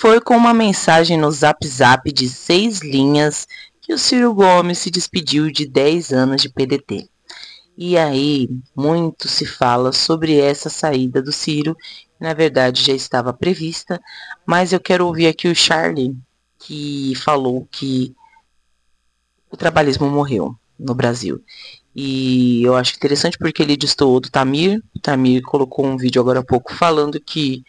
foi com uma mensagem no Zap Zap de 6 linhas que o Ciro Gomes se despediu de 10 anos de PDT. E aí, muito se fala sobre essa saída do Ciro, que na verdade já estava prevista, mas eu quero ouvir aqui o Charlie, que falou que o trabalhismo morreu no Brasil. E eu acho interessante porque ele destoou do Tamir. O Tamir colocou um vídeo agora há pouco falando que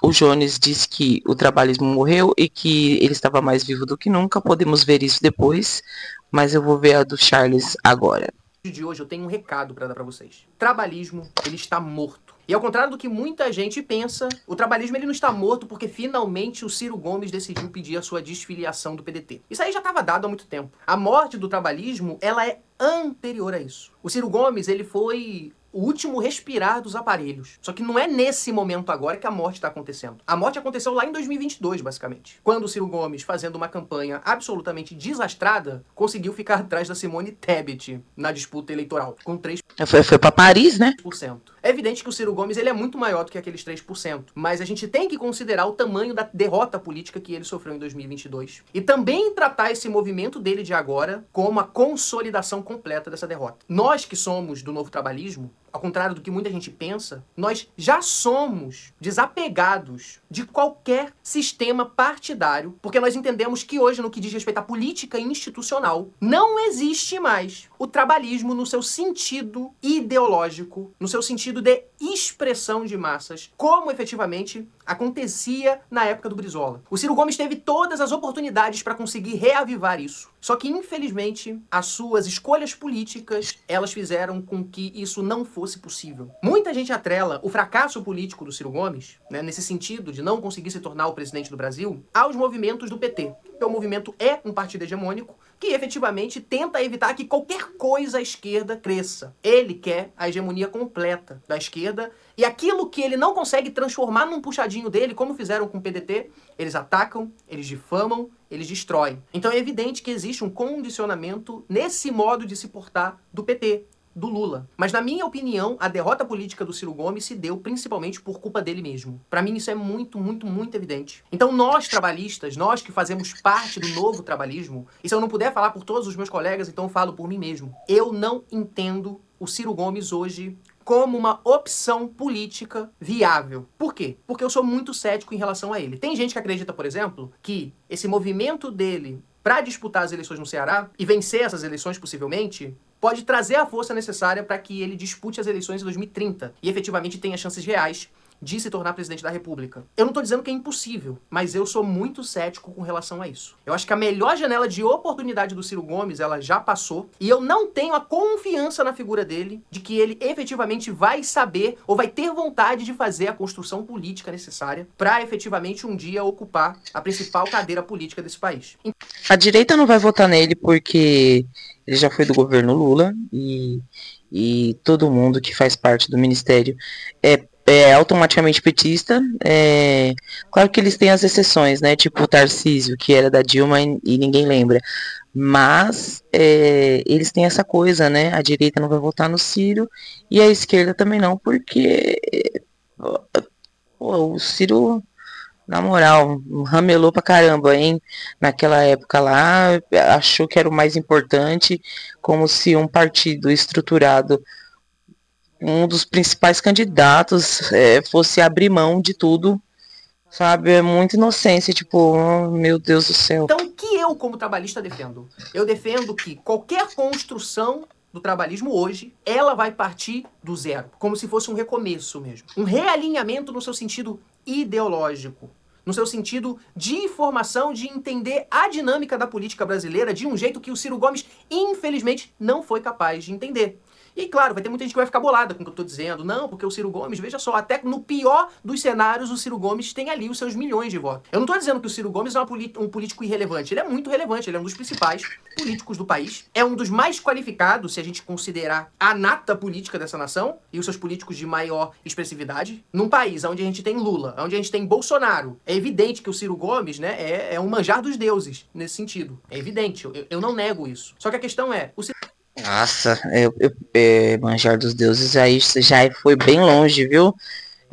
o Jones disse que o trabalhismo morreu e que ele estava mais vivo do que nunca. Podemos ver isso depois, mas eu vou ver a do Charles agora. De hoje eu tenho um recado para dar para vocês. O trabalhismo, ele está morto. E ao contrário do que muita gente pensa, o trabalhismo ele não está morto porque finalmente o Ciro Gomes decidiu pedir a sua desfiliação do PDT. Isso aí já estava dado há muito tempo. A morte do trabalhismo, ela é anterior a isso. O Ciro Gomes, ele foi o último respirar dos aparelhos. Só que não é nesse momento agora que a morte está acontecendo. A morte aconteceu lá em 2022, basicamente. Quando o Ciro Gomes, fazendo uma campanha absolutamente desastrada, conseguiu ficar atrás da Simone Tebet na disputa eleitoral, com 3%. Foi para Paris, né? É evidente que o Ciro Gomes ele é muito maior do que aqueles 3%, mas a gente tem que considerar o tamanho da derrota política que ele sofreu em 2022 e também tratar esse movimento dele de agora como a consolidação completa dessa derrota. Nós que somos do novo trabalhismo, ao contrário do que muita gente pensa, nós já somos desapegados de qualquer sistema partidário, porque nós entendemos que hoje, no que diz respeito à política institucional, não existe mais o trabalhismo no seu sentido ideológico, no seu sentido de expressão de massas, como efetivamente acontecia na época do Brizola. O Ciro Gomes teve todas as oportunidades para conseguir reavivar isso. Só que, infelizmente, as suas escolhas políticas, elas fizeram com que isso não fosse possível. Muita gente atrela o fracasso político do Ciro Gomes, né, nesse sentido de não conseguir se tornar o presidente do Brasil, aos movimentos do PT. Porque o movimento é um partido hegemônico que efetivamente tenta evitar que qualquer coisa à esquerda cresça. Ele quer a hegemonia completa da esquerda e aquilo que ele não consegue transformar num puxadinho dele, como fizeram com o PDT, eles atacam, eles difamam, eles destroem. Então é evidente que existe um condicionamento nesse modo de se portar do PT, do Lula. Mas na minha opinião, a derrota política do Ciro Gomes se deu principalmente por culpa dele mesmo. Pra mim isso é muito, muito, muito evidente. Então nós trabalhistas, nós que fazemos parte do novo trabalhismo, e se eu não puder falar por todos os meus colegas, então eu falo por mim mesmo. Eu não entendo o Ciro Gomes hoje como uma opção política viável. Por quê? Porque eu sou muito cético em relação a ele. Tem gente que acredita, por exemplo, que esse movimento dele para disputar as eleições no Ceará e vencer essas eleições possivelmente, pode trazer a força necessária para que ele dispute as eleições em 2030 e efetivamente tenha chances reais de se tornar presidente da República. Eu não estou dizendo que é impossível, mas eu sou muito cético com relação a isso. Eu acho que a melhor janela de oportunidade do Ciro Gomes, ela já passou, e eu não tenho a confiança na figura dele de que ele efetivamente vai saber ou vai ter vontade de fazer a construção política necessária para efetivamente um dia ocupar a principal cadeira política desse país. A direita não vai votar nele porque ele já foi do governo Lula e todo mundo que faz parte do ministério é automaticamente petista. Claro que eles têm as exceções, né? Tipo o Tarcísio, que era da Dilma e ninguém lembra. Mas eles têm essa coisa, né? A direita não vai votar no Ciro e a esquerda também não, porque o Ciro, na moral, ramelou pra caramba, hein? Naquela época lá, achou que era o mais importante, como se um partido estruturado, um dos principais candidatos, fosse abrir mão de tudo, sabe? É muita inocência, tipo, oh, meu Deus do céu. Então, o que eu, como trabalhista, defendo? Eu defendo que qualquer construção do trabalhismo hoje, ela vai partir do zero, como se fosse um recomeço mesmo. Um realinhamento no seu sentido ideológico, no seu sentido de informação, de entender a dinâmica da política brasileira de um jeito que o Ciro Gomes, infelizmente, não foi capaz de entender. E claro, vai ter muita gente que vai ficar bolada com o que eu tô dizendo. Não, porque o Ciro Gomes, veja só, até no pior dos cenários, o Ciro Gomes tem ali os seus milhões de votos. Eu não tô dizendo que o Ciro Gomes é um político irrelevante. Ele é muito relevante, ele é um dos principais políticos do país. É um dos mais qualificados, se a gente considerar a nata política dessa nação e os seus políticos de maior expressividade. Num país onde a gente tem Lula, onde a gente tem Bolsonaro, é evidente que o Ciro Gomes, né, é um manjar dos deuses nesse sentido. É evidente, eu não nego isso. Só que a questão é, o Ciro... Nossa, manjar dos deuses aí já foi bem longe, viu?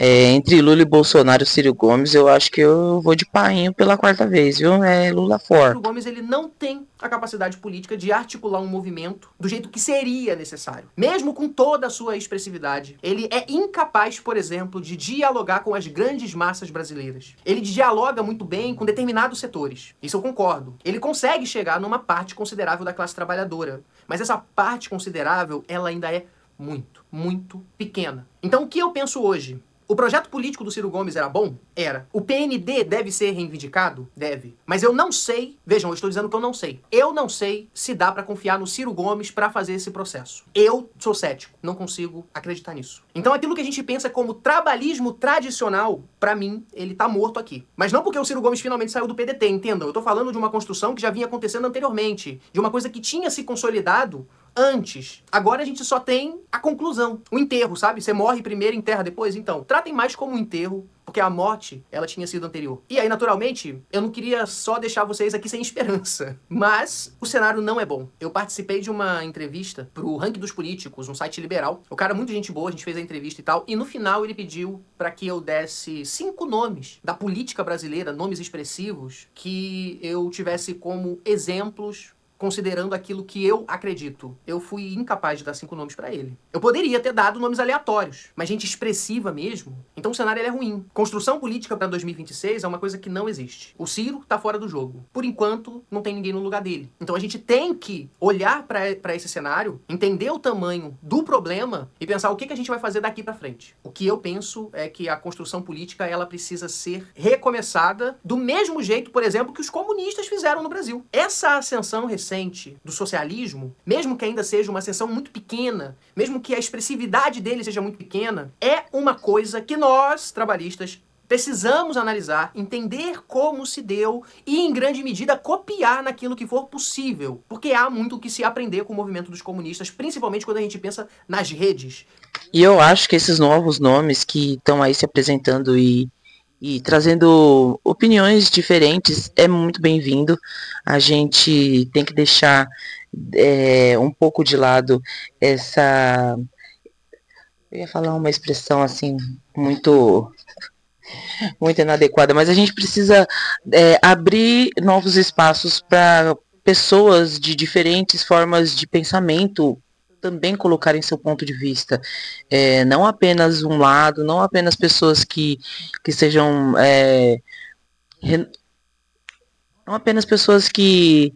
Entre Lula e Bolsonaro e Ciro Gomes, eu acho que eu vou de painho pela quarta vez, viu? É Lula fora. Ciro Gomes, ele não tem a capacidade política de articular um movimento do jeito que seria necessário. Mesmo com toda a sua expressividade, ele é incapaz, por exemplo, de dialogar com as grandes massas brasileiras. Ele dialoga muito bem com determinados setores. Isso eu concordo. Ele consegue chegar numa parte considerável da classe trabalhadora. Mas essa parte considerável, ela ainda é muito, muito pequena. Então, o que eu penso hoje? O projeto político do Ciro Gomes era bom? Era. O PND deve ser reivindicado? Deve. Mas eu não sei, vejam, eu estou dizendo que eu não sei. Eu não sei se dá para confiar no Ciro Gomes para fazer esse processo. Eu sou cético, não consigo acreditar nisso. Então aquilo que a gente pensa como trabalhismo tradicional, para mim, ele tá morto aqui. Mas não porque o Ciro Gomes finalmente saiu do PDT, entendam. Eu tô falando de uma construção que já vinha acontecendo anteriormente, de uma coisa que tinha se consolidado antes. Agora a gente só tem a conclusão, o enterro, sabe? Você morre primeiro, enterra depois. Então, tratem mais como um enterro, porque a morte, ela tinha sido anterior. E aí, naturalmente, eu não queria só deixar vocês aqui sem esperança, mas o cenário não é bom. Eu participei de uma entrevista pro Ranking dos Políticos, um site liberal. O cara, muito gente boa, a gente fez a entrevista e tal, e no final ele pediu para que eu desse 5 nomes da política brasileira, nomes expressivos, que eu tivesse como exemplos considerando aquilo que eu acredito. Eu fui incapaz de dar 5 nomes pra ele. Eu poderia ter dado nomes aleatórios, mas gente expressiva mesmo. Então o cenário ele é ruim. Construção política pra 2026 é uma coisa que não existe. O Ciro tá fora do jogo. Por enquanto, não tem ninguém no lugar dele. Então a gente tem que olhar pra esse cenário, entender o tamanho do problema e pensar o que a gente vai fazer daqui pra frente. O que eu penso é que a construção política ela precisa ser recomeçada do mesmo jeito, por exemplo, que os comunistas fizeram no Brasil. Essa ascensão recente do socialismo, mesmo que ainda seja uma ascensão muito pequena, mesmo que a expressividade dele seja muito pequena, é uma coisa que nós, trabalhistas, precisamos analisar, entender como se deu e, em grande medida, copiar naquilo que for possível. Porque há muito o que se aprender com o movimento dos comunistas, principalmente quando a gente pensa nas redes. E eu acho que esses novos nomes que estão aí se apresentando e trazendo opiniões diferentes é muito bem-vindo. A gente tem que deixar um pouco de lado essa... Eu ia falar uma expressão assim muito inadequada, mas a gente precisa abrir novos espaços para pessoas de diferentes formas de pensamento também colocarem seu ponto de vista. Não apenas um lado, não apenas pessoas que sejam... não apenas pessoas que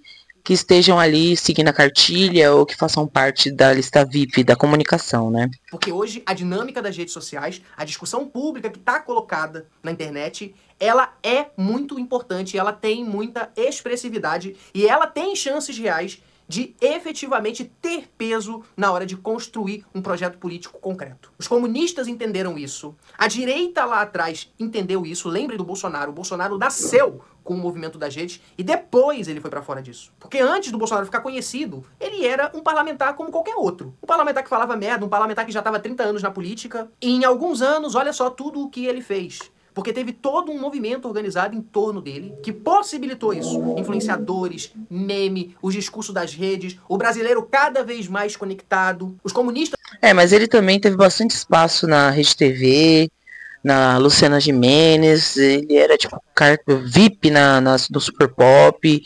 estejam ali seguindo a cartilha ou que façam parte da lista VIP da comunicação, né? Porque hoje a dinâmica das redes sociais, a discussão pública que está colocada na internet, ela é muito importante, ela tem muita expressividade e ela tem chances reais de efetivamente ter peso na hora de construir um projeto político concreto. Os comunistas entenderam isso, a direita lá atrás entendeu isso, lembre do Bolsonaro, o Bolsonaro nasceu com o movimento das redes e depois ele foi pra fora disso. Porque antes do Bolsonaro ficar conhecido, ele era um parlamentar como qualquer outro. Um parlamentar que falava merda, um parlamentar que já estava 30 anos na política e em alguns anos, olha só tudo o que ele fez. Porque teve todo um movimento organizado em torno dele que possibilitou isso. Influenciadores, meme, os discursos das redes, o brasileiro cada vez mais conectado, os comunistas... Mas ele também teve bastante espaço na Rede TV, na Luciana Gimenez, ele era tipo VIP do Super Pop,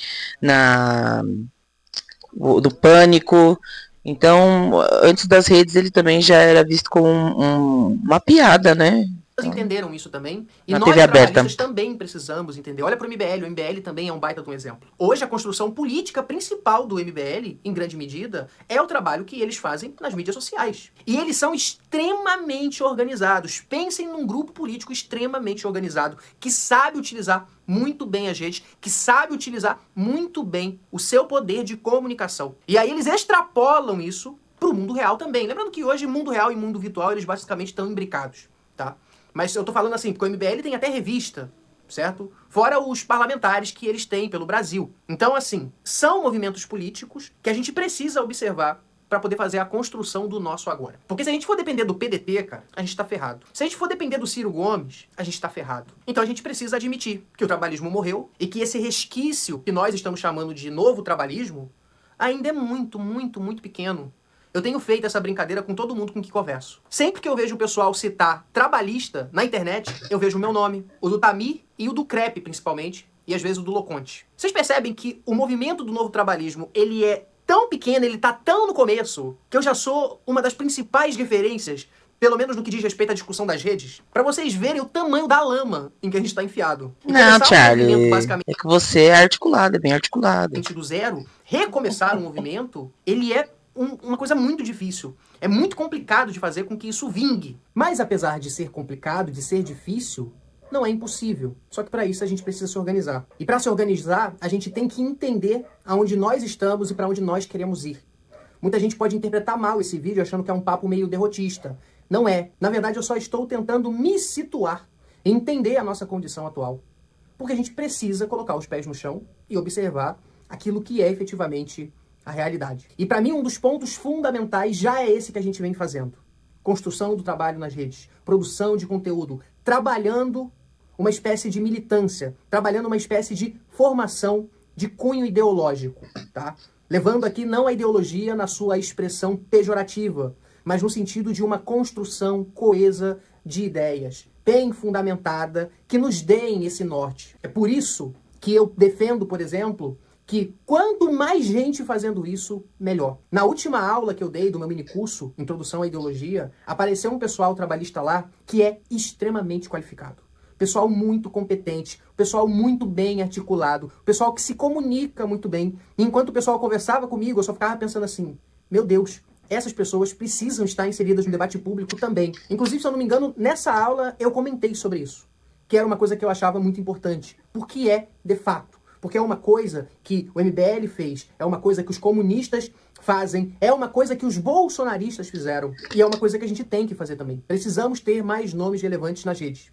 do Pânico. Então, antes das redes, ele também já era visto como uma piada, né? Entenderam isso também. E na nós, TV aberta, também precisamos entender. Olha pro MBL, o MBL também é um baita de um exemplo. Hoje, a construção política principal do MBL, em grande medida, é o trabalho que eles fazem nas mídias sociais. E eles são extremamente organizados. Pensem num grupo político extremamente organizado, que sabe utilizar muito bem as redes, que sabe utilizar muito bem o seu poder de comunicação. E aí eles extrapolam isso pro mundo real também. Lembrando que hoje, mundo real e mundo virtual, eles basicamente estão imbricados, tá? Mas eu tô falando assim, porque o MBL tem até revista, certo? Fora os parlamentares que eles têm pelo Brasil. Então, assim, são movimentos políticos que a gente precisa observar para poder fazer a construção do nosso agora. Porque se a gente for depender do PDT, cara, a gente tá ferrado. Se a gente for depender do Ciro Gomes, a gente tá ferrado. Então a gente precisa admitir que o trabalhismo morreu e que esse resquício que nós estamos chamando de novo trabalhismo ainda é muito, muito, muito pequeno. Eu tenho feito essa brincadeira com todo mundo com quem converso. Sempre que eu vejo o pessoal citar trabalhista na internet, eu vejo o meu nome, o do Tamir e o do Crepe, principalmente, e às vezes o do Loconte. Vocês percebem que o movimento do novo trabalhismo, ele é tão pequeno, ele tá tão no começo, que eu já sou uma das principais referências, pelo menos no que diz respeito à discussão das redes, pra vocês verem o tamanho da lama em que a gente tá enfiado. E Não, Charlie, basicamente, é que você é articulado, é bem articulado. Do zero, recomeçar um movimento, ele é uma coisa muito difícil. É muito complicado de fazer com que isso vingue. Mas apesar de ser complicado, de ser difícil, não é impossível. Só que para isso a gente precisa se organizar. E para se organizar, a gente tem que entender aonde nós estamos e para onde nós queremos ir. Muita gente pode interpretar mal esse vídeo achando que é um papo meio derrotista. Não é. Na verdade, eu só estou tentando me situar, entender a nossa condição atual. Porque a gente precisa colocar os pés no chão e observar aquilo que é efetivamente a realidade. E para mim, um dos pontos fundamentais já é esse que a gente vem fazendo. Construção do trabalho nas redes, produção de conteúdo, trabalhando uma espécie de militância, trabalhando uma espécie de formação de cunho ideológico, tá? Levando aqui não a ideologia na sua expressão pejorativa, mas no sentido de uma construção coesa de ideias, bem fundamentada, que nos deem esse norte. É por isso que eu defendo, por exemplo, que quanto mais gente fazendo isso, melhor. Na última aula que eu dei do meu minicurso, Introdução à Ideologia, apareceu um pessoal trabalhista lá que é extremamente qualificado. Pessoal muito competente, pessoal muito bem articulado, pessoal que se comunica muito bem. E enquanto o pessoal conversava comigo, eu só ficava pensando assim, meu Deus, essas pessoas precisam estar inseridas no debate público também. Inclusive, se eu não me engano, nessa aula eu comentei sobre isso, que era uma coisa que eu achava muito importante, porque é, de fato. Porque é uma coisa que o MBL fez, é uma coisa que os comunistas fazem, é uma coisa que os bolsonaristas fizeram, e é uma coisa que a gente tem que fazer também. Precisamos ter mais nomes relevantes nas redes.